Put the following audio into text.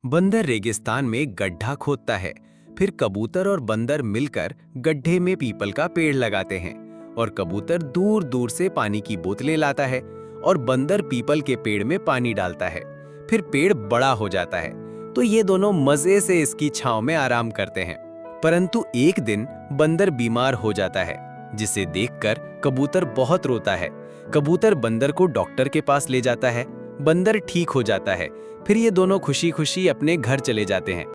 बंदर रेगिस्तान में गड्ढा खोदता है। फिर कबूतर और बंदर मिलकर गड्ढे में पीपल का पेड़ लगाते हैं और कबूतर दूर दूर से पानी की बोतलें लाता है और बंदर पीपल के पेड़ में पानी डालता है। फिर पेड़ बड़ा हो जाता है तो ये दोनों मजे से इसकी छांव में आराम करते हैं। परंतु एक दिन बंदर बीमार हो जाता है, जिसे देखकर कबूतर बहुत रोता है। कबूतर बंदर को डॉक्टर के पास ले जाता है। बंदर ठीक हो जाता है। फिर ये दोनों खुशी खुशी अपने घर चले जाते हैं।